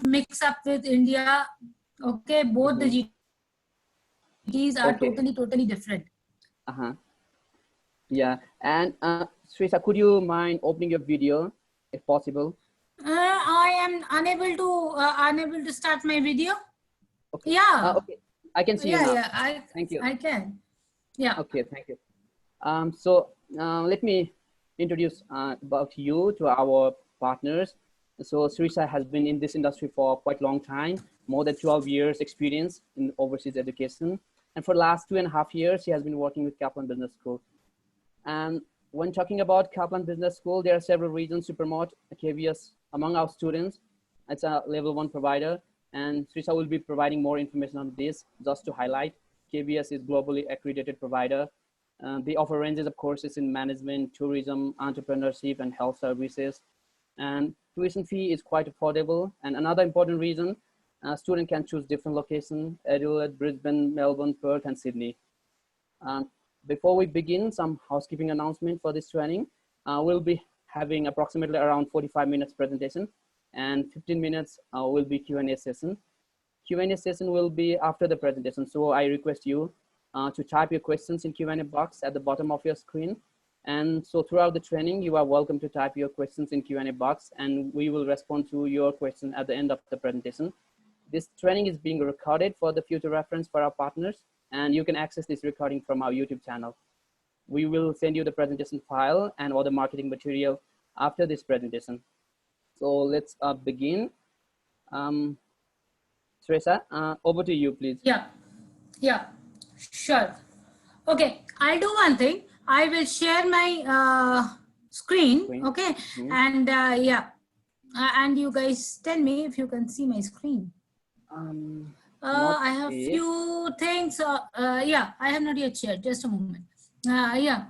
don't mix up with India. Okay, both the GTs are totally different. Yeah, and Srisha, could you mind opening your video if possible? I am unable to start my video. Okay. Yeah. Okay, I can see you now. Yeah, thank you. I can. Yeah. Okay, thank you. So let me introduce about you to our partners. So Srisha has been in this industry for quite a long time, more than 12 years experience in overseas education. And for the last 2.5 years, she has been working with Kaplan Business School. And when talking about Kaplan Business School, there are several reasons to promote KBS among our students. It's a level 1 provider, and Srisha will be providing more information on this. Just to highlight, KBS is globally accredited provider. They offer ranges of courses in management, tourism, entrepreneurship, and health services. And tuition fee is quite affordable. And another important reason, a student can choose different locations: Adelaide, Brisbane, Melbourne, Perth, and Sydney. Before we begin, some housekeeping announcement for this training. We'll be having approximately around 45 minutes presentation, and 15 minutes will be Q&A session. Q&A session will be after the presentation. So I request you to type your questions in Q&A box at the bottom of your screen. And so throughout the training, you are welcome to type your questions in Q&A box, and we will respond to your question at the end of the presentation. This training is being recorded for the future reference for our partners, and you can access this recording from our YouTube channel. We will send you the presentation file and all the marketing material after this presentation. So let's begin. Srisha, over to you, please. Yeah, sure. Okay, I'll do one thing. I will share my screen. Okay, and yeah, and you guys tell me if you can see my screen. I have few things. Yeah, I have not yet shared. Just a moment. Yeah.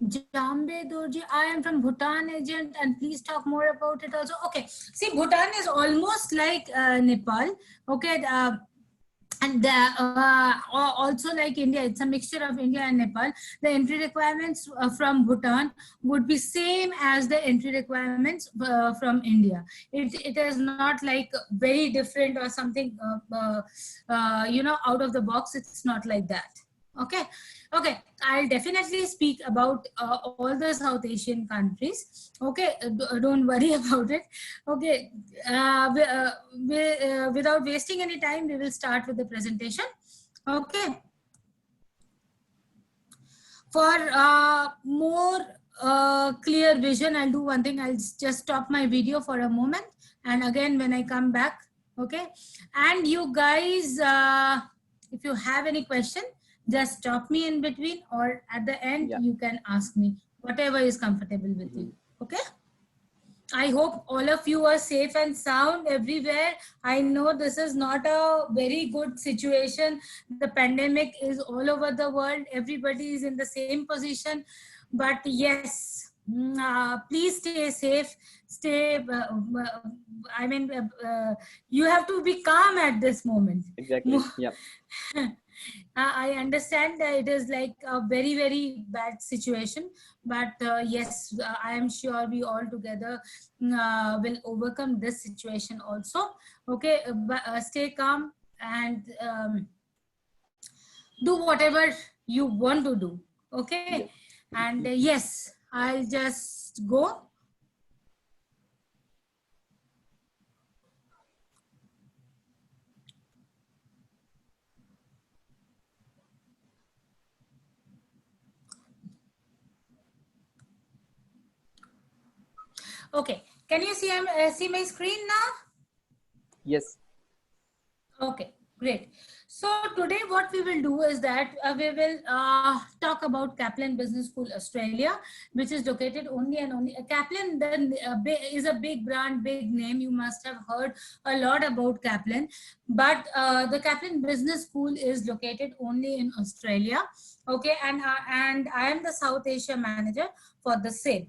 Jambe Dorji, I am from Bhutan agent, and please talk more about it also. Okay, see, Bhutan is almost like Nepal. Okay, and also like India, it's a mixture of India and Nepal. The entry requirements from Bhutan would be same as the entry requirements from India. It is not like very different or something, you know, out of the box. It's not like that. Okay, I'll definitely speak about all the South Asian countries. Okay, don't worry about it. Okay, without wasting any time, we will start with the presentation. Okay, for more clear vision, I'll do one thing. I'll just stop my video for a moment, and again when I come back, okay, and you guys, if you have any question, just stop me in between, or at the end, you can ask me whatever is comfortable with you. Okay, I hope all of you are safe and sound everywhere. I know this is not a very good situation. The pandemic is all over the world. Everybody is in the same position, but yes, please stay safe. Stay, I mean, you have to be calm at this moment. Exactly, yeah. I understand that it is like a very, very bad situation, but yes, I am sure we all together will overcome this situation also. Okay, but stay calm and do whatever you want to do. Okay, yes. And yes, I'll just go. Okay, can you see my screen now? Yes. Okay, great. So today what we will do is that we will talk about Kaplan Business School Australia, which is located only and only. Kaplan then is a big brand, big name. You must have heard a lot about Kaplan, but the Kaplan Business School is located only in Australia. Okay, and I am the South Asia manager for the same.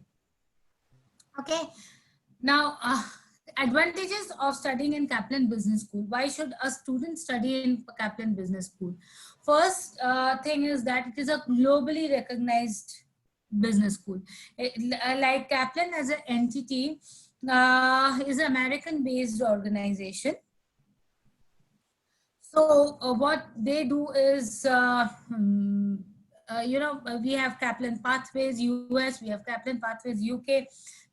Okay, now advantages of studying in Kaplan Business School. Why should a student study in Kaplan Business School? First thing is that it is a globally recognized business school. Like Kaplan as an entity, is an American-based organization. So what they do is, we have Kaplan Pathways US, we have Kaplan Pathways UK,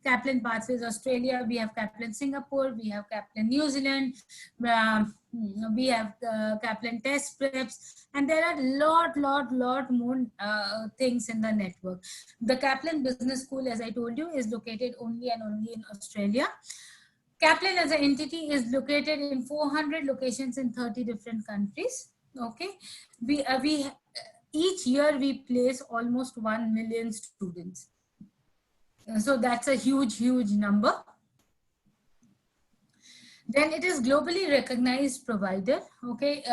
Kaplan Pathways Australia, we have Kaplan Singapore, we have Kaplan New Zealand, we have Kaplan Test Preps, and there are lot more things in the network. The Kaplan Business School, as I told you, is located only and only in Australia. Kaplan as an entity is located in 400 locations in 30 different countries. Okay, we each year we place almost 1 million students. So that's a huge number. Then it is globally recognized provider. Okay,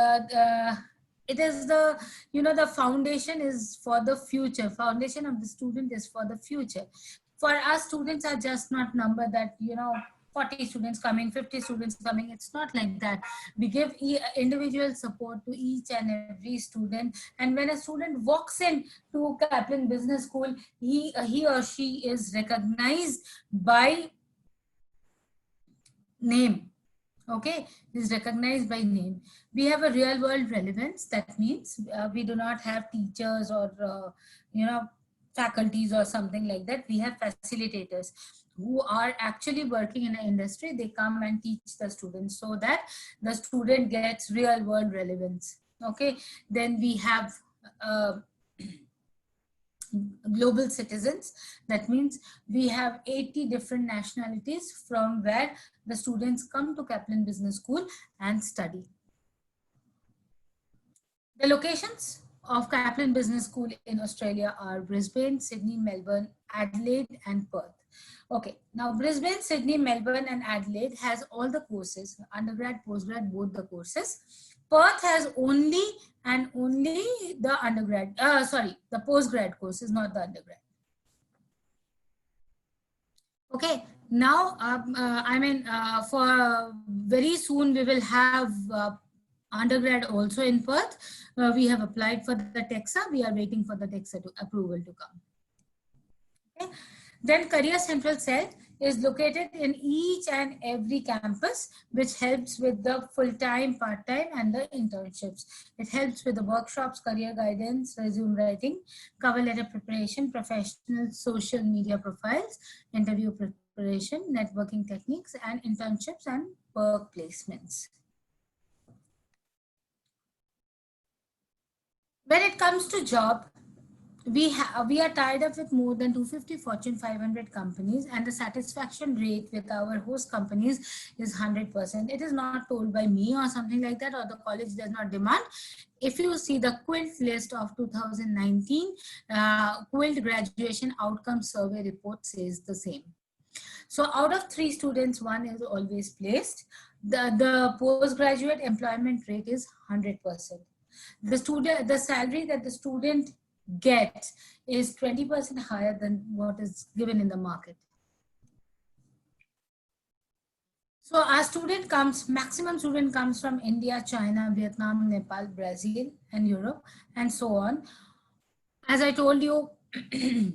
it is the, the foundation is for the future. Foundation of the student is for the future. For us, students are just not number that 40 students coming, 50 students coming. It's not like that. We give individual support to each and every student. And when a student walks in to Kaplan Business School, he or she is recognized by name. Okay, is recognized by name. We have a real world relevance. That means we do not have teachers or faculties or something like that. We have facilitators who are actually working in an industry. They come and teach the students so that the student gets real world relevance. Okay, then we have global citizens. That means we have 80 different nationalities from where the students come to Kaplan Business School and study. The locations of Kaplan Business School in Australia are Brisbane, Sydney, Melbourne, Adelaide, and Perth. Okay, now Brisbane, Sydney, Melbourne, and Adelaide has all the courses, undergrad, postgrad, both the courses. Perth has only the undergrad, the postgrad courses, not the undergrad. Okay, now for very soon we will have undergrad also in Perth. We have applied for the TEXA. We are waiting for the TEXA approval to come. Okay. Then Career Central Cell is located in each and every campus, which helps with the full-time, part-time, and the internships. It helps with the workshops, career guidance, resume writing, cover letter preparation, professional social media profiles, interview preparation, networking techniques, and internships and work placements. When it comes to job, we are tied up with more than 250 Fortune 500 companies, and the satisfaction rate with our host companies is 100%. It is not told by me or something like that, or the college does not demand. If you see the QUILT list of 2019, QUILT graduation outcome survey report says the same. So out of 3 students, 1 is always placed. The postgraduate employment rate is 100%. The salary that the student gets is 20% higher than what is given in the market. So our maximum student comes from India, China, Vietnam, Nepal, Brazil, and Europe, and so on. As I told you, it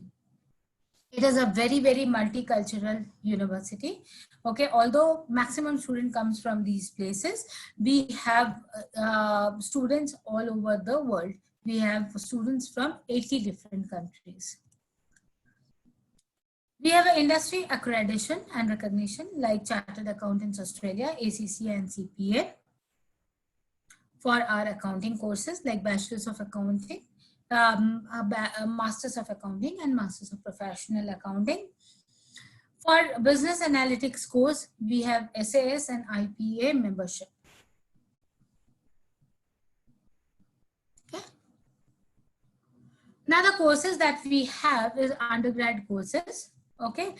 is a very multicultural university. Okay, although maximum student comes from these places, we have students all over the world. We have students from 80 different countries. We have an industry accreditation and recognition like Chartered Accountants Australia, ACCA, and CPA for our accounting courses like Bachelor's of Accounting, Masters of Accounting, and Masters of Professional Accounting. For business analytics course, we have SAS and IPA membership. Okay. Now the courses that we have is undergrad courses. Okay.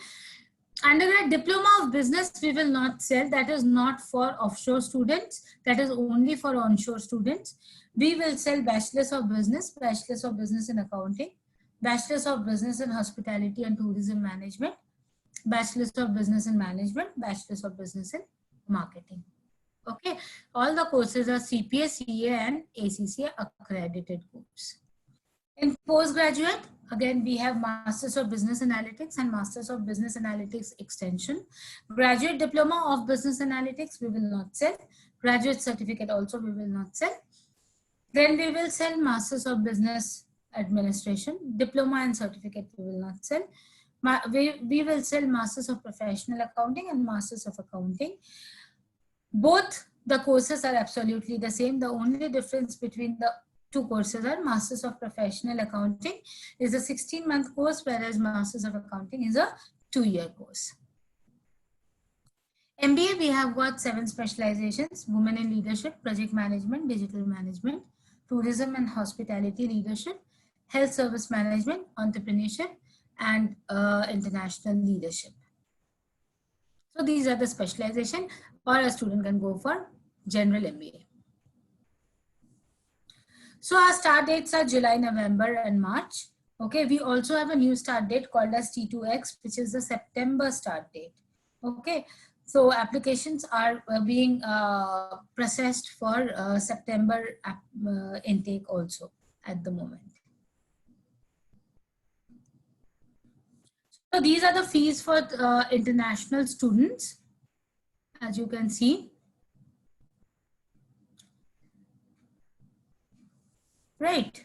Undergrad diploma of business we will not sell. That is not for offshore students. That is only for onshore students. We will sell Bachelor's of Business, Bachelor's of Business in Accounting, Bachelor's of Business in Hospitality and Tourism Management, Bachelor's of Business in Management, Bachelor's of Business in Marketing. Okay, all the courses are CPA, CA, and ACCA accredited course. In postgraduate, Again, we have Masters of Business Analytics and Masters of Business Analytics Extension. Graduate Diploma of Business Analytics, we will not sell. Graduate Certificate also we will not sell. Then we will sell Masters of Business Administration. Diploma and Certificate we will not sell. We will sell Masters of Professional Accounting and Masters of Accounting. Both the courses are absolutely the same. The only difference between the two courses are Masters of Professional Accounting is a 16-month course, whereas Masters of Accounting is a 2-year course. MBA, we have got 7 specializations: Women in Leadership, Project Management, Digital Management, Tourism and Hospitality Leadership, Health Service Management, Entrepreneurship, and International Leadership. So these are the specialization, or a student can go for General MBA. So our start dates are July, November, and March. Okay, we also have a new start date called as T2X, which is the September start date. Okay, so applications are being processed for September intake also at the moment. So these are the fees for international students, as you can see. Right.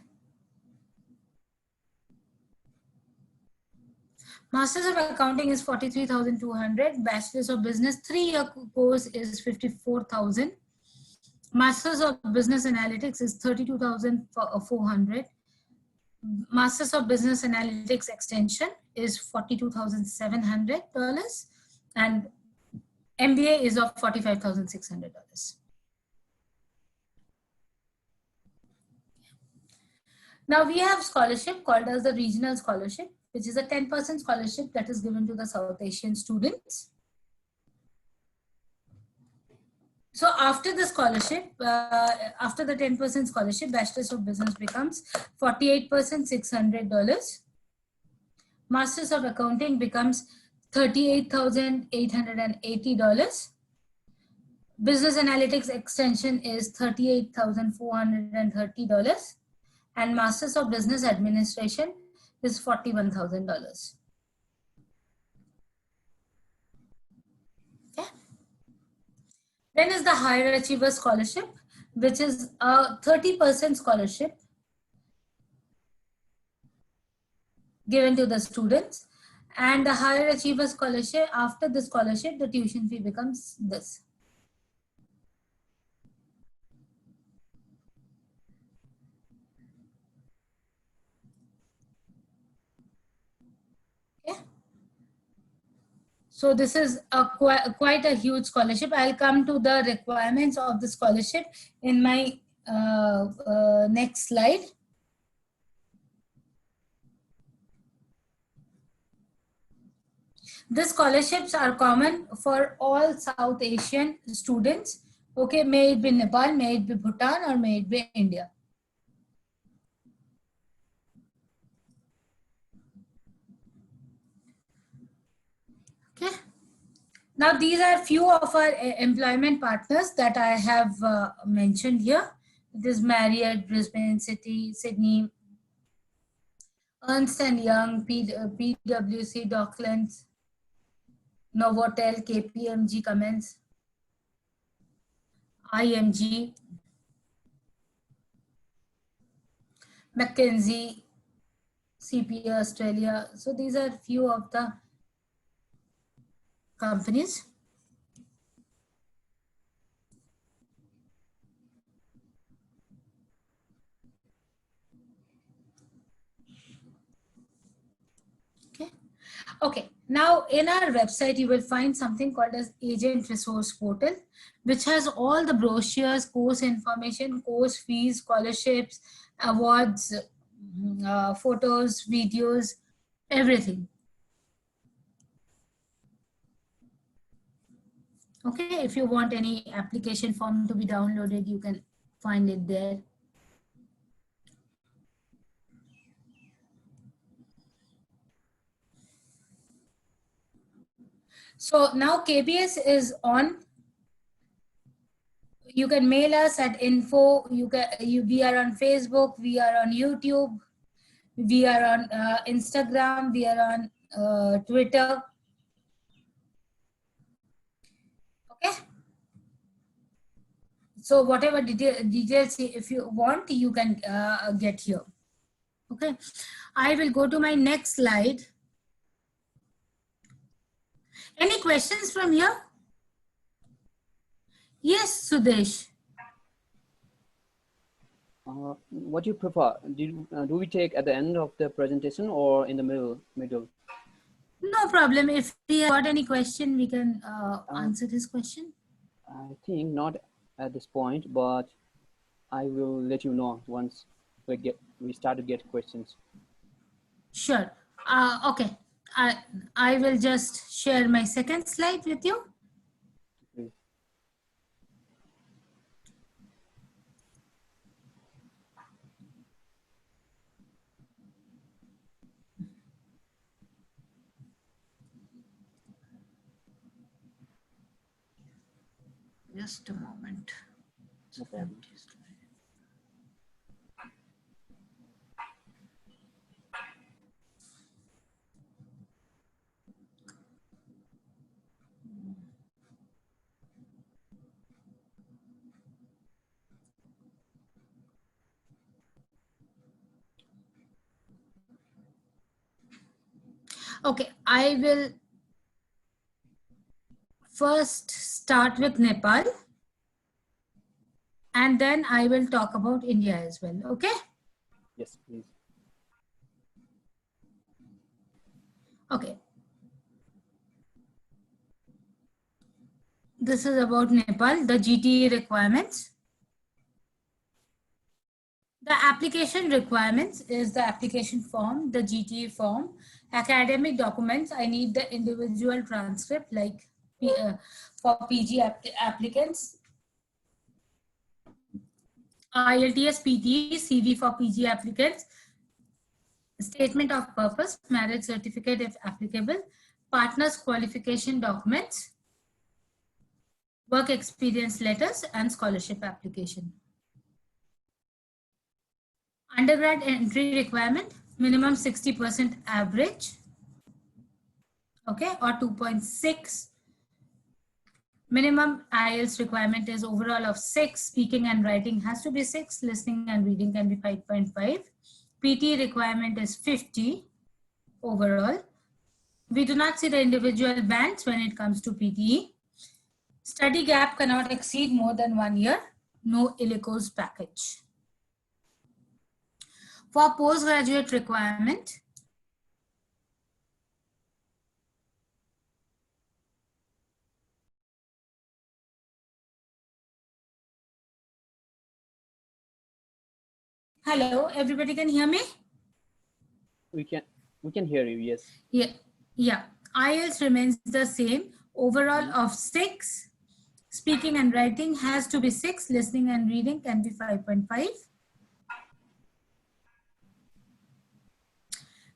Masters of Accounting is 43,200. Bachelors of Business 3-year course is 54,000. Masters of Business Analytics is 32,400. Masters of Business Analytics Extension is $42,700, and MBA is of $45,600. Now we have scholarship called as the Regional Scholarship, which is a 10% scholarship that is given to the South Asian students. So after the scholarship, after the 10% scholarship, Bachelors of Business becomes $48,600. Masters of Accounting becomes $38,880. Business Analytics Extension is $38,430. And Masters of Business Administration is $41,000. Okay. Then is the Higher Achiever Scholarship, which is a 30% scholarship given to the students. And the Higher Achiever Scholarship, after the scholarship, the tuition fee becomes this. So this is quite a huge scholarship. I'll come to the requirements of the scholarship in my next slide. The scholarships are common for all South Asian students. Okay, may it be Nepal, may it be Bhutan, or may it be India. Okay. Now these are few of our employment partners that I have mentioned here. It is Marriott, Brisbane City, Sydney, Ernst & Young, PwC, Docklands, Novotel, KPMG, Cummins, IMG, McKinsey, CPA Australia. So these are few of the companies. Okay, now in our website, you will find something called as Agent Resource Portal, which has all the brochures, course information, course fees, scholarships, awards, photos, videos, everything. Okay, if you want any application form to be downloaded, you can find it there. So now KBS is on. You can mail us at info. We are on Facebook. We are on YouTube. we are on Instagram, we are on Twitter. Okay. So whatever details, if you want, you can get here. Okay. I will go to my next slide. Any questions from here? Yes, Sudesh. What do you prefer? Do we take at the end of the presentation or in the middle? No problem. If he got any question, we can answer this question. I think not at this point, but I will let you know once we start to get questions. Sure. Okay. I will just share my second slide with you. Please. Just a moment. No problem. Okay, I will first start with Nepal, and then I will talk about India as well. Okay. Yes, please. Okay. This is about Nepal, the GTE requirements. The application requirements is the application form, the GTE form, academic documents. I need the individual transcript, like for PG applicants, IELTS, PTE, CV for PG applicants, statement of purpose, marriage certificate if applicable, partners qualification documents, work experience letters, and scholarship application. Undergrad entry requirement, minimum 60% average, okay, or 2.6. Minimum IELTS requirement is overall of 6. Speaking and writing has to be 6. Listening and reading can be 5.5. PT requirement is 50 overall. We do not see the individual bands when it comes to PTE. Study gap cannot exceed more than 1 year. No ILLICOS package. For postgraduate requirement, hello, everybody can hear me? We can hear you, yes. Yeah. IELTS remains the same. Overall of 6. Speaking and writing has to be 6. Listening and reading can be 5.5.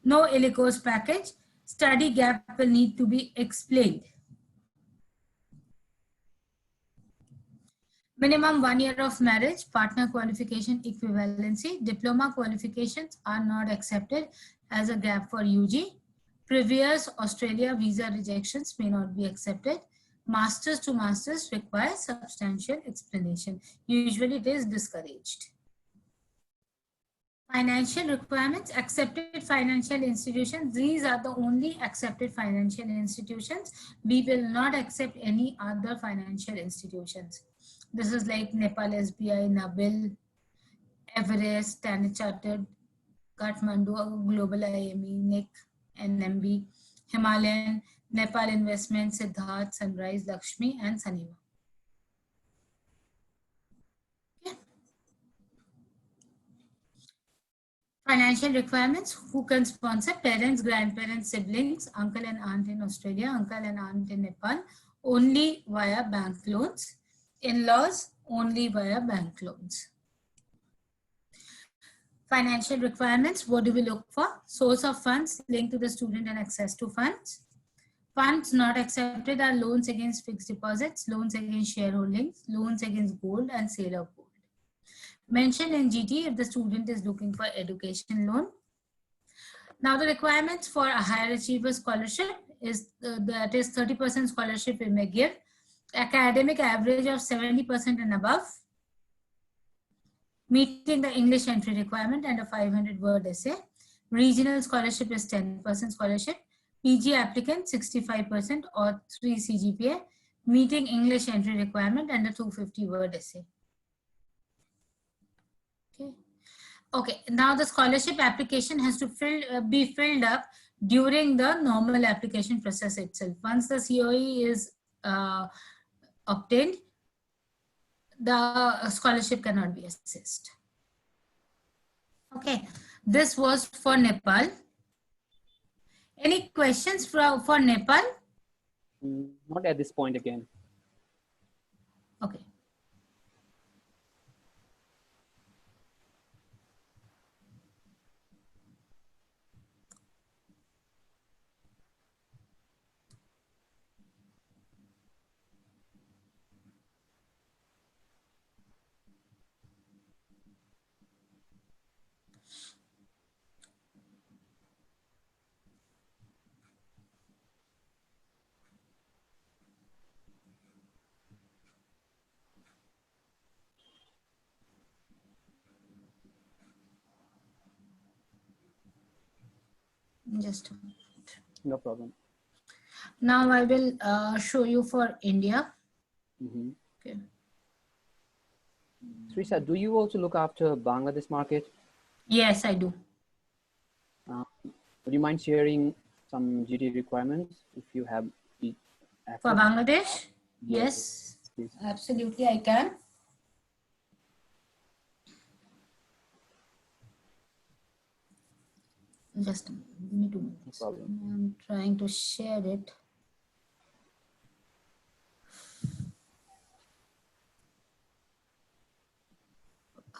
No ILLICOS package. Study gap will need to be explained. Minimum 1 year of marriage, partner qualification equivalency, diploma qualifications are not accepted as a gap for UG. Previous Australia visa rejections may not be accepted. Masters to masters require substantial explanation. Usually it is discouraged. Financial requirements, accepted financial institutions. These are the only accepted financial institutions. We will not accept any other financial institutions. This is like Nepal SBI, Nabil, Everest, Standard Chartered, Kathmandu, Global IME, NIC, NMB, Himalayan, Nepal Investment, Siddharth, Sunrise, Lakshmi, and Sanima. Okay. Financial requirements, who can sponsor? Parents, grandparents, siblings, uncle and aunt in Australia, uncle and aunt in Nepal, only via bank loans. In-laws, only via bank loans. Financial requirements, what do we look for? Source of funds linked to the student and access to funds. Funds not accepted are loans against fixed deposits, loans against shareholdings, loans against gold, and sale of gold. Mention in GT if the student is looking for education loan. Now the requirements for a higher achiever scholarship is that is 30% scholarship we may give, academic average of 70% and above, meeting the English entry requirement and a 500-word essay. Regional scholarship is 10% scholarship. PG applicant 65% or 3 CGPA, meeting English entry requirement and a 250-word essay. Okay. Okay, now the scholarship application has to be filled up during the normal application process itself. Once the COE is obtained, the scholarship cannot be assessed. Okay, this was for Nepal. Any questions for Nepal? Not at this point again. Okay. Just a moment. No problem. Now I will show you for India. Okay. Teresa, do you also look after Bangladesh market? Yes, I do. Would you mind sharing some GT requirements if you have access? For Bangladesh? Yes, please. Absolutely I can. Just give me 2 minutes. No problem. I'm trying to share it.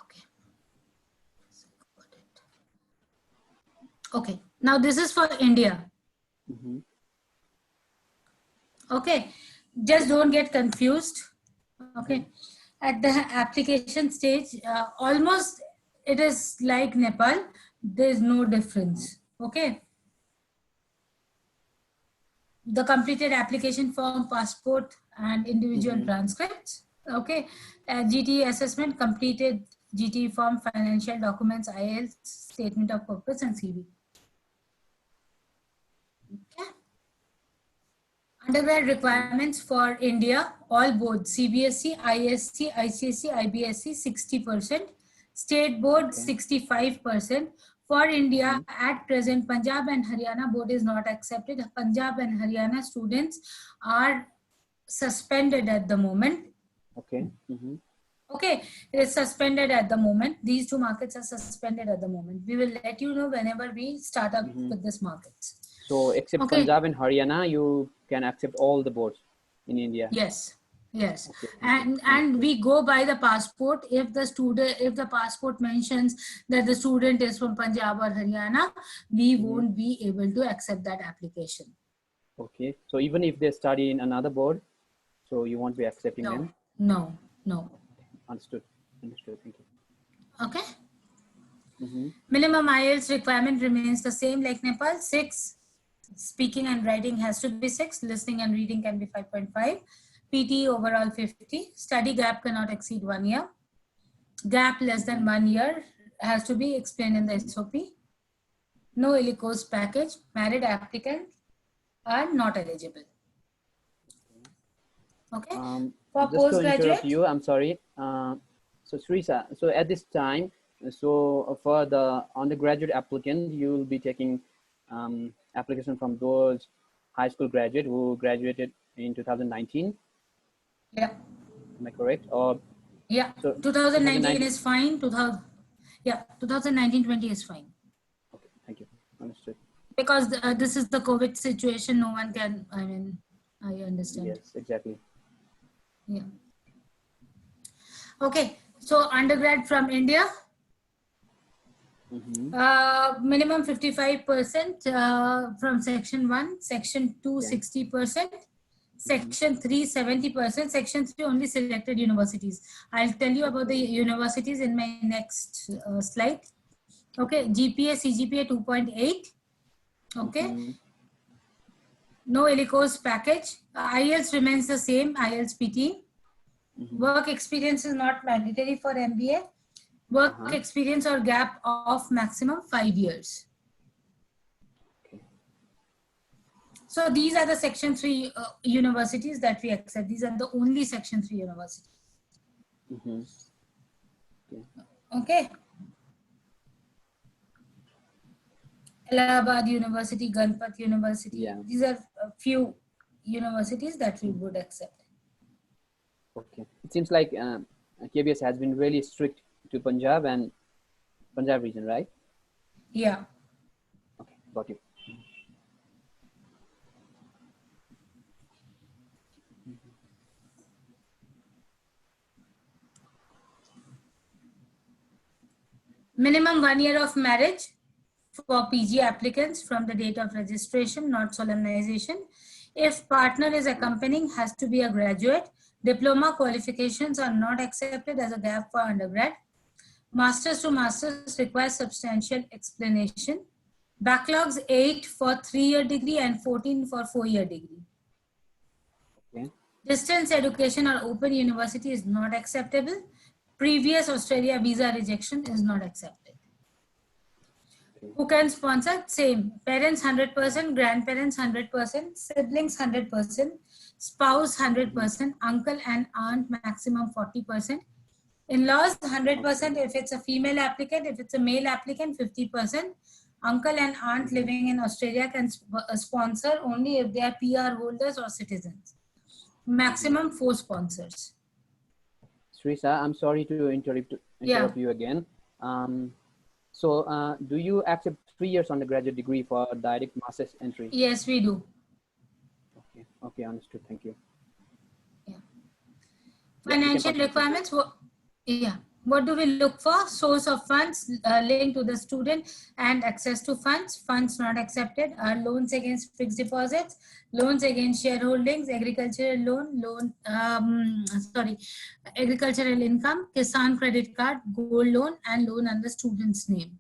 Okay. Okay. Now this is for India. Okay. Just don't get confused. Okay. At the application stage, almost it is like Nepal. There is no difference. Okay. The completed application form, passport, and individual transcripts. Okay. GTE assessment, completed GTE form, financial documents, IELTS, statement of purpose, and CV. Okay. Undergrad requirements for India, all boards, CBSE, ISC, ICSE, IBSE, 60%. State board, 65%. For India, at present, Punjab and Haryana board is not accepted. Punjab and Haryana students are suspended at the moment. Okay. Okay, it is suspended at the moment. These two markets are suspended at the moment. We will let you know whenever we start up with this markets. So except Punjab and Haryana, you can accept all the boards in India. Yes. Yes. Okay. And we go by the passport. If the passport mentions that the student is from Punjab or Haryana, we won't be able to accept that application. Okay. So even if they study in another board, so you won't be accepting them? No. Understood. Thank you. Okay. Minimum IELTS requirement remains the same like Nepal, 6. Speaking and writing has to be 6. Listening and reading can be 5.5. PT overall 50. Study gap cannot exceed 1 year. Gap less than 1 year has to be explained in the SOP. No ILLICOS package. Married applicants are not eligible. Okay. For just to interrupt postgraduate, you, I'm sorry. So Teresa, so at this time, so for the undergraduate applicant, you will be taking application from those high school graduate who graduated in 2019. Yeah. Am I correct? Or yeah, so 2019 is fine. 2019-20 is fine. Okay, thank you. Understood. Because this is the COVID situation, no one can. I mean, I understand. Yes, exactly. Yeah. Okay, so undergrad from India. Minimum 55% from section 1, section 2 60%, section 3 70%, section 3 only selected universities. I'll tell you about the universities in my next slide. Okay, GPA CGPA 2.8, Okay. Mhm. No ILLICOS package. IELTS remains the same, IELTS PT. Mhm. Work experience is not mandatory for MBA. Work Uh-huh. experience or gap of maximum 5 years. Okay. So these are the Section 3 universities that we accept. These are the only Section 3 universities. Mhm. Okay. Okay. Allahabad University, Ganpat University. Yeah. These are a few universities that we would accept. Okay. It seems like KBS has been really strict to Punjab and Punjab region, right? Yeah. Okay, got you. Minimum 1 year of marriage for PG applicants from the date of registration, not solemnization. If partner is accompanying, has to be a graduate. Diploma qualifications are not accepted as a gap for undergrad. Masters to masters requires substantial explanation. Backlogs 8 for 3-year degree and 14 for 4-year degree. Okay. Distance education or open university is not acceptable. Previous Australia visa rejection is not accepted. Okay. Who can sponsor? Same. Parents 100%, grandparents 100%, siblings 100%, spouse 100%, uncle and aunt maximum 40%. In-laws 100% if it's a female applicant, if it's a male applicant 50%. Uncle and aunt living in Australia can sponsor only if they are PR holders or citizens. Maximum 4 sponsors. Srisa, I'm sorry to interrupt Yeah. you again. So do you accept 3 years undergraduate degree for direct master's entry? Yes, we do. Okay. Okay, understood. Thank you. Yeah. Yeah, you can Financial continue, please. requirements. Yeah. What do we look for? Source of funds linked to the student and access to funds. Funds not accepted are loans against fixed deposits, loans against shareholdings, agricultural loan, agricultural income, Kisan credit card, gold loan, and loan under student's name.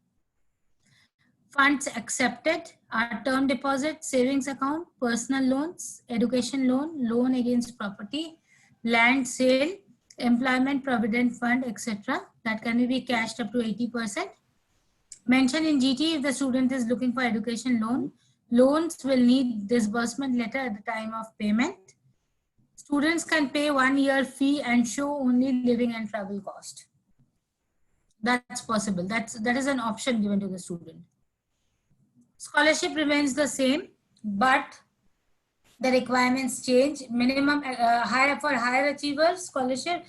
Funds accepted are term deposit, savings account, personal loans, education loan, loan against property, land sale, employment provident fund, etc. That can be cashed up to 80%. Mention in GT if the student is looking for education loan. Loans will need disbursement letter at the time of payment. Students can pay 1 year fee and show only living and travel cost. That's possible. That is an option given to the student. Scholarship remains the same, but the requirements change. Minimum higher for higher achievers scholarship,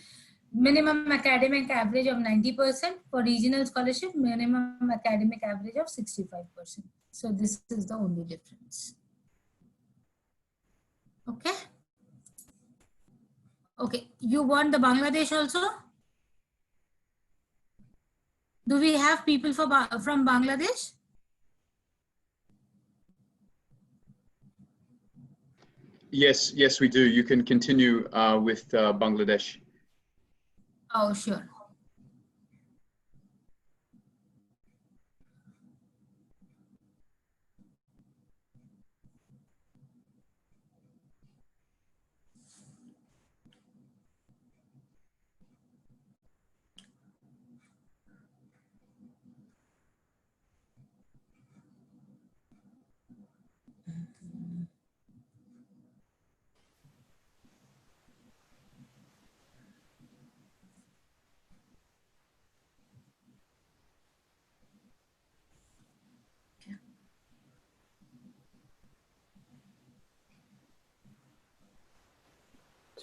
minimum academic average of 90%. For regional scholarship, minimum academic average of 65%. So this is the only difference. Okay. Okay. You want the Bangladesh also? Do we have people from Bangladesh? Yes, yes, we do. You can continue with Bangladesh. Oh, sure.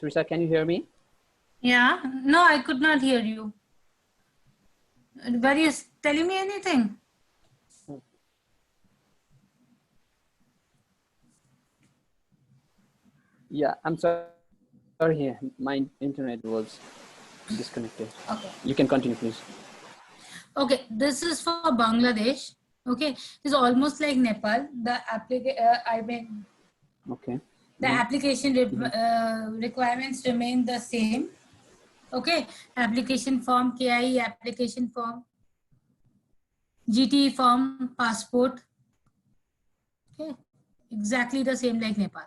Srisa, can you hear me? Yeah. No, I could not hear you. Were you telling me anything? Yeah, I'm sorry. My internet was disconnected. Okay. You can continue, please. Okay, this is for Bangladesh. Okay, it's almost like Nepal. The Okay. the application requirements remain the same. Okay, application form, KIE application form, GTE form, passport. Okay, exactly the same like Nepal.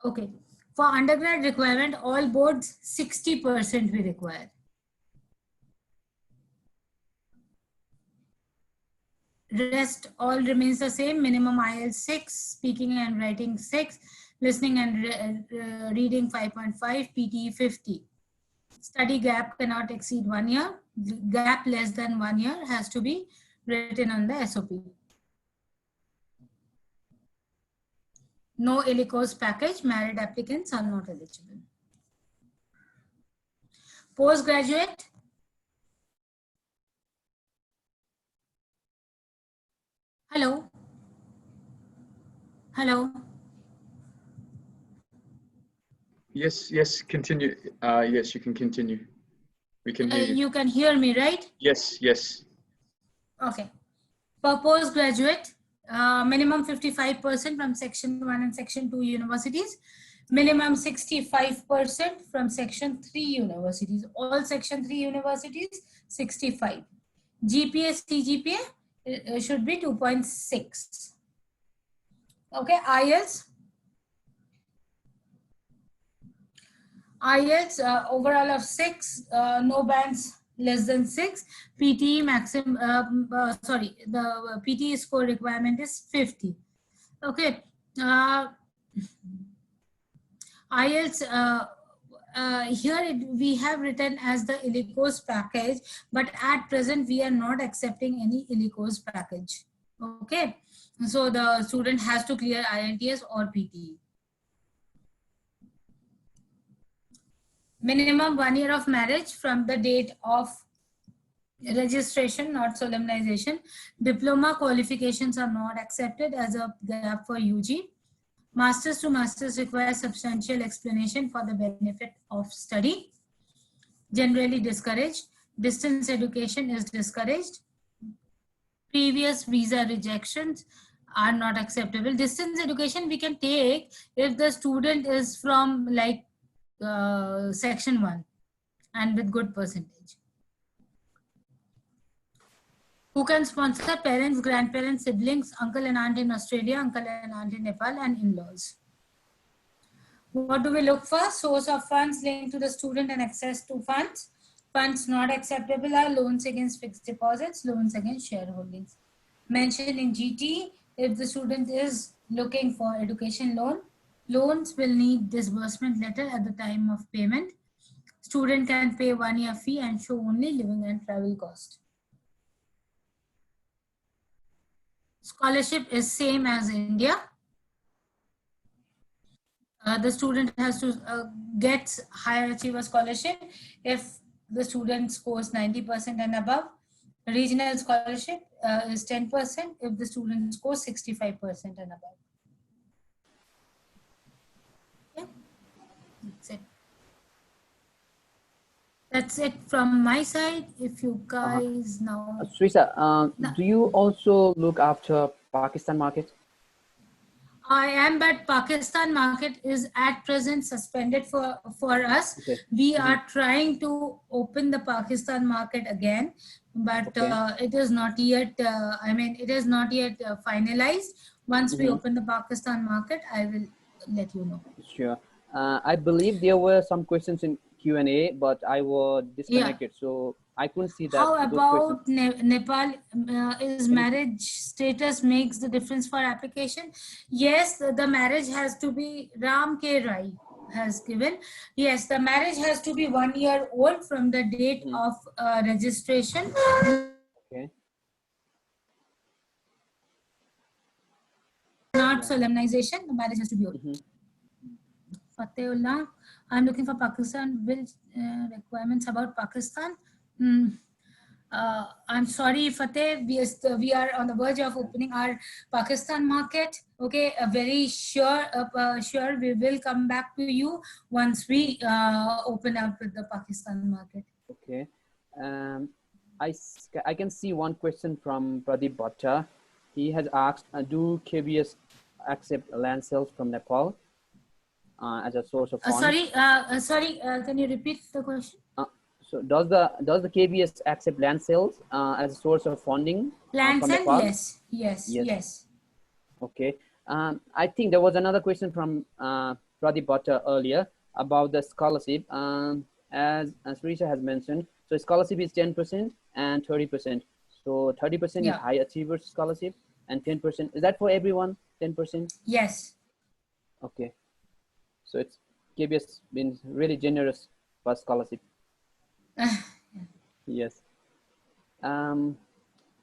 Okay, for undergrad requirement, all boards 60% we require. Rest all remains the same. Minimum IELTS 6, speaking and writing 6, listening and reading 5.5, PTE 50. Study gap cannot exceed 1 year. Gap less than 1 year has to be written on the SOP. No ILLICOS package. Married applicants are not eligible. Postgraduate. Hello. Hello. Yes, yes, continue. Yes, you can continue. We can hear you. You can hear me, right? Yes, yes. Okay. For postgraduate, minimum 55% from Section 1 and Section 2 universities, minimum 65% from Section 3 universities. All Section 3 universities, 65. GPA, CGPA should be 2.6. Okay, IELTS overall of 6, no bands less than 6. PTE maximum, the PTE score requirement is 50. Okay, IELTS, here we have written as the ILLICOS package, but at present we are not accepting any ILLICOS package. Okay, so the student has to clear IELTS or PTE. Minimum 1 year of marriage from the date of registration, not solemnization. Diploma qualifications are not accepted as a gap for UG. Masters to masters require substantial explanation for the benefit of study. Generally discouraged. Distance education is discouraged. Previous visa rejections are not acceptable. Distance education we can take if the student is from like Section 1 and with good percentage. Who can sponsor? Parents, grandparents, siblings, uncle and aunt in Australia, uncle and aunt in Nepal, and in-laws. What do we look for? Source of funds linked to the student and access to funds. Funds not acceptable are loans against fixed deposits, loans against shareholdings. Mentioned in GT, if the student is looking for education loan, loans will need disbursement letter at the time of payment. Student can pay 1 year fee and show only living and travel cost. Scholarship is same as India. The student has to get higher achiever scholarship if the student scores 90% and above. Regional scholarship is 10% if the student scores 65% and above. Yeah, that's it. That's it from my side. If you guys now. Teresa, do you also look after Pakistan market? I am, but Pakistan market is at present suspended for us. Okay. We are trying to open the Pakistan market again, but it is not yet, it is not yet finalized. Once we open the Pakistan market, I will let you know. Sure. I believe there were some questions in Q&A, but I was disconnected, so I couldn't see that. How about Nepal? Is marriage status makes the difference for application? Yes, the marriage has to be, Ram K. Rai has given. Yes, the marriage has to be 1 year old from the date of registration. Okay. Not solemnization, the marriage has to be old. Fatehullah, I'm looking for Pakistan. Will requirements about Pakistan? I'm sorry, Fateh. We are on the verge of opening our Pakistan market. Okay, very sure we will come back to you once we open up with the Pakistan market. Okay. I can see one question from Pradeep Bhatta. He has asked, do KBS accept land sales from Nepal as a source of funds? Sorry, can you repeat the question? So does the KBS accept land sales as a source of funding? Land from sale? Nepal? Yes. Okay. I think there was another question from Pradeep Bhatta earlier about the scholarship. As Risha has mentioned, so scholarship is 10% and 30%. So 30% is Yeah. high achievers scholarship and 10%. Is that for everyone? 10%? Yes. Okay. So it's KBS been really generous for scholarship. Yes.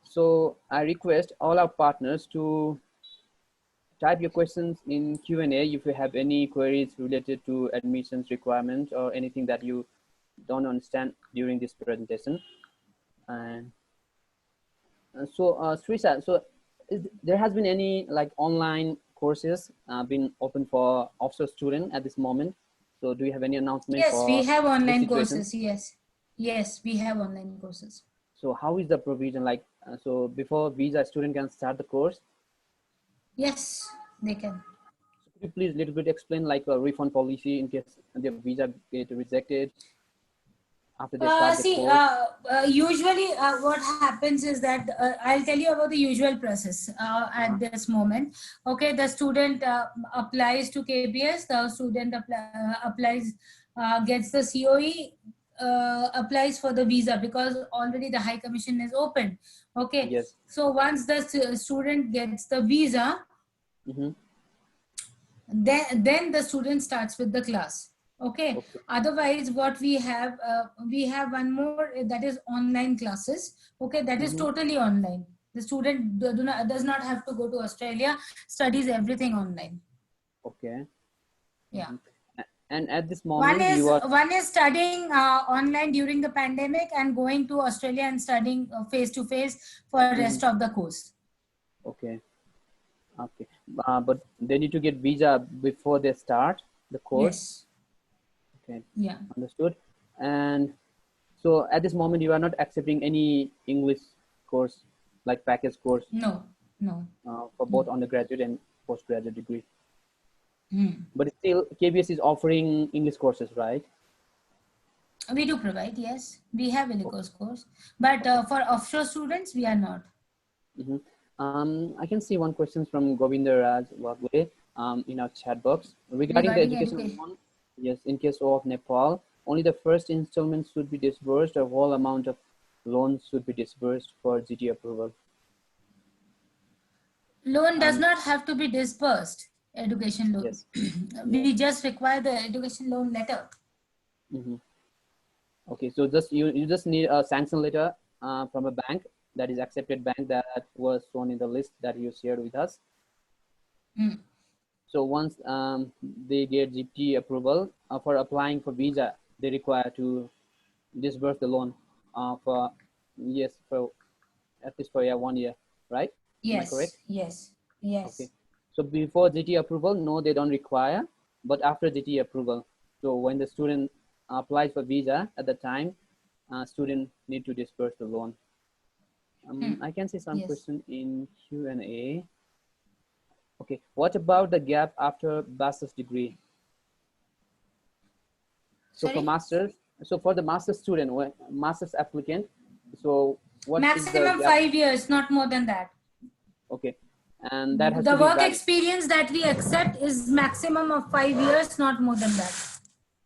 So I request all our partners to type your questions in Q&A if you have any queries related to admissions requirements or anything that you don't understand during this presentation. And so Srisha, so there has been any like online courses been open for offshore student at this moment? So do you have any announcement Yes, we for have this online situation? courses. Yes. Yes, we have online courses. So how is the provision like? So before visa, student can start the course. Yes, they can. So could you please a little bit explain like a refund policy in case the visa get rejected after they start the See, course? usually what happens is that I'll tell you about the usual process at this moment. Okay, the student applies to KBS, the student applies, gets the COE, applies for the visa because already the High Commission is open. Okay, Yes. so once the student gets the visa, Mm-hmm. then the student starts with the class. Okay, Okay. otherwise what we have one more that is online classes. Okay, that is Mm-hmm. totally online. The student does not have to go to Australia, studies everything online. Okay. Yeah. Mm-hmm. And at this one moment, is you are. one is studying online during the pandemic and going to Australia and studying face to face for Mm-hmm. rest of the course. Okay. Okay. But they need to get visa before they start the course. Yes. Okay. Yeah. Understood. And so at this moment, you are not accepting any English course, like package course, No. for both undergraduate and postgraduate degree. Hmm. But still, KBS is offering English courses, right? We do provide, yes. We have Illico's course. But for offshore students, we are not. Mm-hmm. I can see one question from Govinda Raj Wagwe in our chat box regarding the Regarding educational education. loan. Yes, in case of Nepal, only the first installment should be disbursed, or whole amount of loans should be disbursed for GT approval. Loan does not have to be disbursed, education loan. Yes. We just require the education loan letter. Mm-hmm. Okay, so just you just need a sanction letter from a bank that is accepted bank that was shown in the list that you shared with us. Mm. So once they get GT approval for applying for visa, they require to disburse the loan for at least for 1 year, right? Am I correct? Yes. Okay. So before GT approval, no, they don't require, but after GT approval, so when the student applies for visa at the time, student need to disburse the loan. I can see some Yes. question in Q&A. Okay, what about the gap after bachelor's degree? So Sorry? for masters, so for the master's student, master's applicant, so what is the Maximum gap? 5 years, not more than that. Okay, and that has The to be work valid. experience that we accept is maximum of 5 years, not more than that.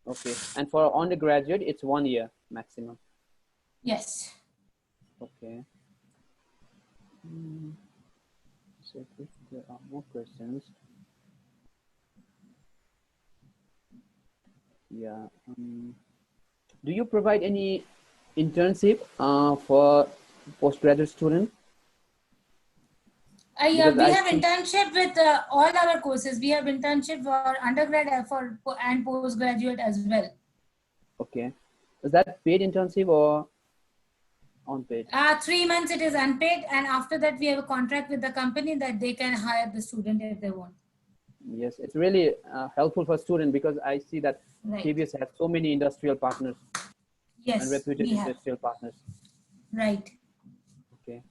Okay, and for undergraduate, it's 1 year maximum. Yes. Okay. So if there are more questions. Yeah. Do you provide any internship for postgraduate student? We Because I have see. internship with all our courses. We have internship for undergrad and postgraduate as well. Okay. Is that paid internship or unpaid? 3 months it is unpaid, and after that we have a contract with the company that they can hire the student if they want. Yes, it's really helpful for students because I see that Right. KBS has so many industrial partners and Yes, reputed we have. industrial partners. Right. Okay.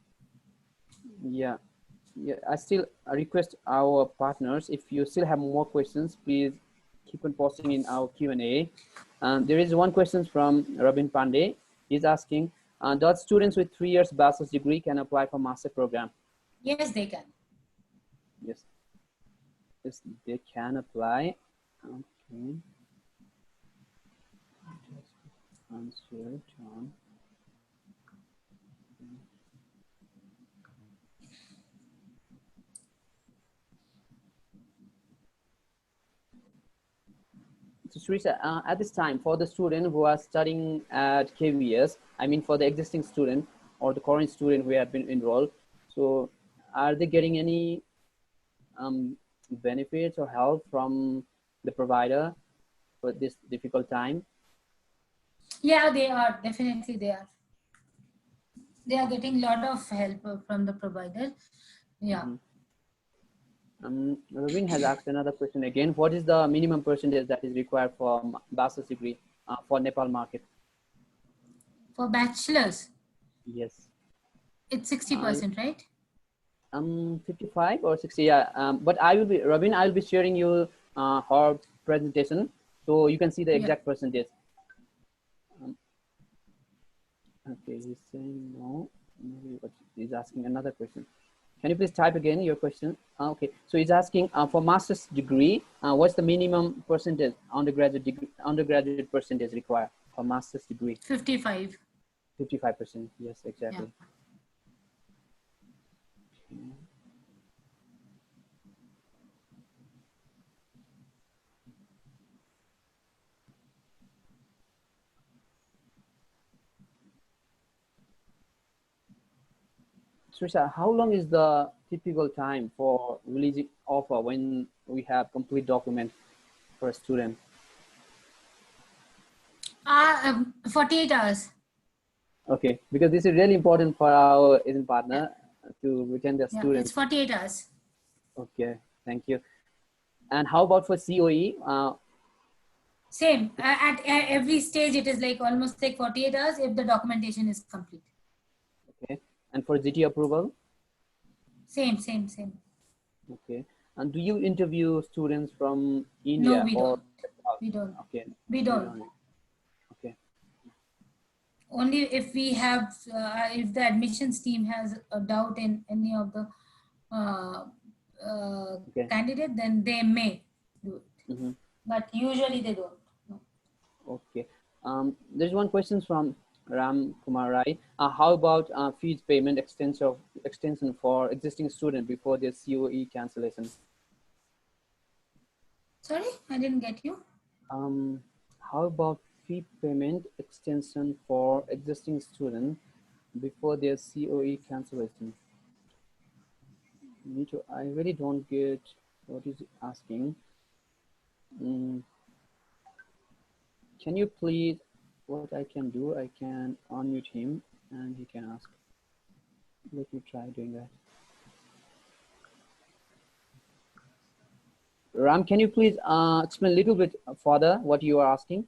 Yeah. I still request our partners, if you still have more questions, please keep on posting in our Q&A. There is one question from Robin Pandey. He's asking, does students with 3 years bachelor's degree can apply for master program? Yes, they can. Yes. Yes, they can apply. Okay. Answer, John. So, Teresa, at this time, for the student who are studying at KVS, I mean, for the existing student or the current student who have been enrolled, so are they getting any benefits or help from the provider for this difficult time? Yeah, they are, definitely they are. They are getting a lot of help from the provider. Yeah. Ravin has asked another question again. What is the minimum percentage that is required for bachelor's degree for Nepal market? For bachelor's, Yes. it's 60%, right? 55 or 60, yeah. But I will be, Ravin, I will be sharing you her presentation so you can see the exact percentage. Okay, he's saying no. Maybe what he's asking another question. Can you please type again your question? Okay, so he's asking for master's degree, what's the minimum percentage undergraduate percentage required for master's degree? 55. 55%. Yes, exactly. Yeah. Okay. Trisha, how long is the typical time for releasing offer when we have complete document for a student? 48 hours. Okay, because this is really important for our agent partner to retain their Yeah, students. it's 48 hours. Okay, thank you. And how about for COE? Same. At every stage, it is like almost like 48 hours if the documentation is complete. Okay, and for GT approval? Same, same, same. Okay, and do you interview students from No, India we or? don't. We don't. Okay, We you don't. Okay. Only if we have, if the admissions team has a doubt in any of the Okay. candidate, then they may do it. But usually they don't. No. Okay. There's one question from Ram Kumar Rai. How about fees payment extension for existing student before their COE cancellation? Sorry, I didn't get you. How about fee payment extension for existing student before their COE cancellation? I really don't get what is asking. Can you please, what I can do, I can unmute him and he can ask. Let me try doing that. Ram, can you please explain a little bit further what you are asking?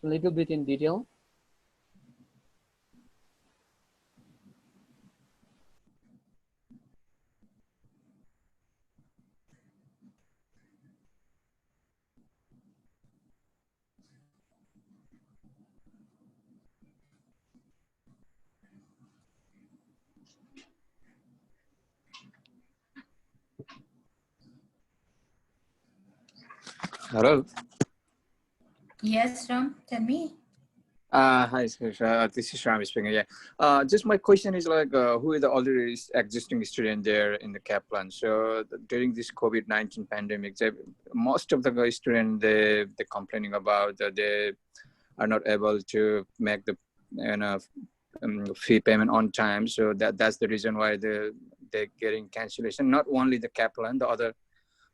A little bit in detail. Hello. Yes, Ram, tell me. Hi, this is Ram speaking. Yeah. Just my question is like, who is the already existing student there in the Kaplan? So during this COVID-19 pandemic, most of the students they complaining about that they are not able to make the fee payment on time. So that's the reason why they're getting cancellation. Not only the Kaplan, the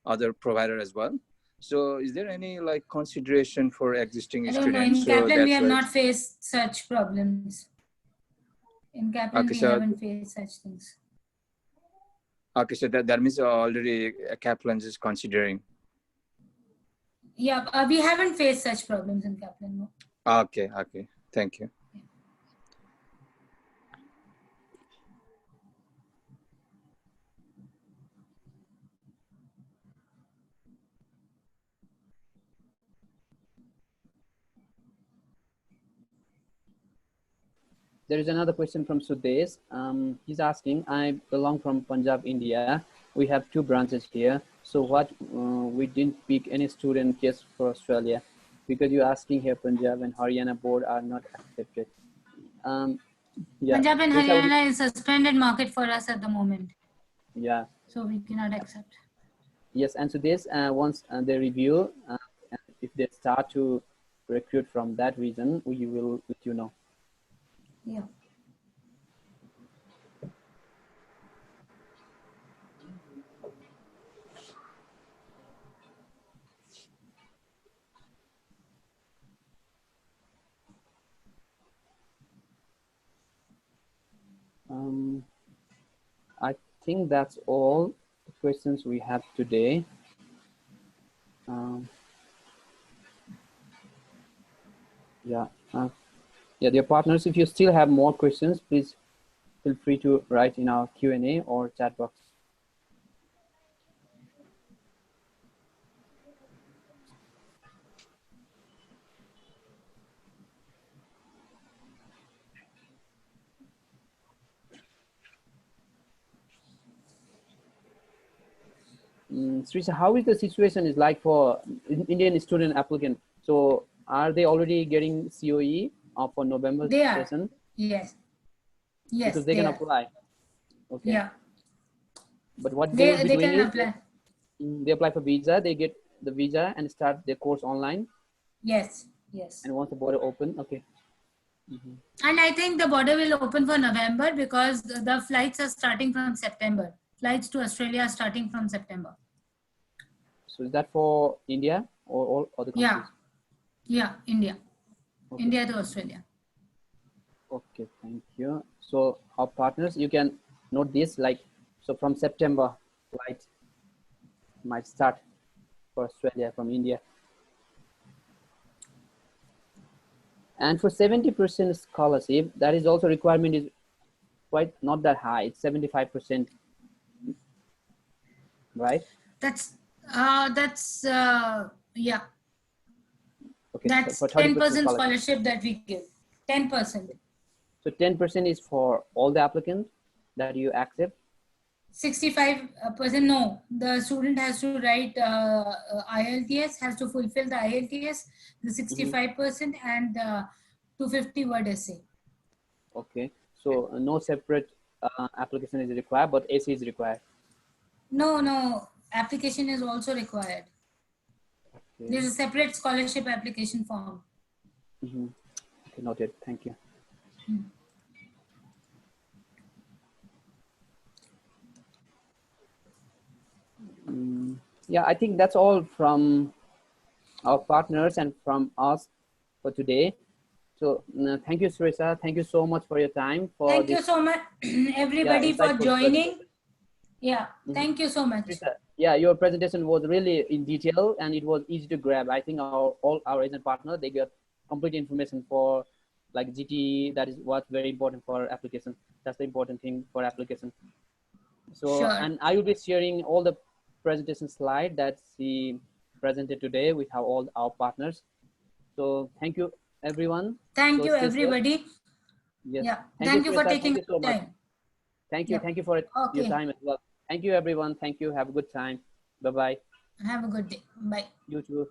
other provider as well. So is there any like consideration for existing I don't know. students? In So Kaplan, we that's have why. not faced such problems. In Kaplan, Okay, we so haven't faced such things. okay, so that means already Kaplan is considering. Yeah, we haven't faced such problems in Kaplan. No. Okay, thank you. There is another question from Sudesh. He's asking, I belong from Punjab, India. We have 2 branches here. So what, we didn't pick any student just for Australia because you're asking here Punjab and Haryana board are not accepted. Yeah. Punjab and Haryana is suspended market for us at the moment. Yeah. So we cannot accept. Yes, and so this once they review, and if they start to recruit from that region, we will let you know. Yeah. I think that's all the questions we have today. Yeah, dear partners, if you still have more questions, please feel free to write in our Q&A or chat box. Srisha, how is the situation is like for Indian student applicant? So are they already getting COE for November They are. session? Yes. Yes. Because they can apply. Okay. Yeah. But what they will be doing can is apply. They apply for visa, they get the visa and start their course online. Yes. Yes. And once the border open, okay. And I think the border will open for November because the flights are starting from September. Flights to Australia are starting from September. So is that for India or all other countries? Yeah, India. Okay. India to Australia. Okay, thank you. So our partners, you can note this, like, so from September, flight might start for Australia from India. And for 70% scholarship, that is also requirement is quite not that high. It's 75%, right? That's yeah. Okay, That's so for 10% scholarship that we give. 10%. So 10% is for all the applicants that you accept? 65% no. The student has to write IELTS, has to fulfill the IELTS, the 65% and 250 word essay. Okay, so no separate application is required, but essay is required. No, application is also required. Okay. There's a separate scholarship application form. Okay, noted. Thank you. Yeah, I think that's all from our partners and from us for today. So thank you, Sarisa. Thank you so much for your time. Thank you so much, everybody, for joining. Yeah, thank you so much. Sarisa, yeah, your presentation was really in detail and it was easy to grab. I think all our agent partners, they got complete information for like GTE. That is what's very important for application. That's the important thing for application. So, sure. And I will be sharing all the presentation slide that she presented today with all our partners. So thank you, everyone. Thank you, everybody. Yes. Yeah. Thank you for taking the so time. Thank you. Yeah. Thank you for your time as well. Thank you, everyone. Thank you. Have a good time. Bye-bye. Have a good day. Bye. You too.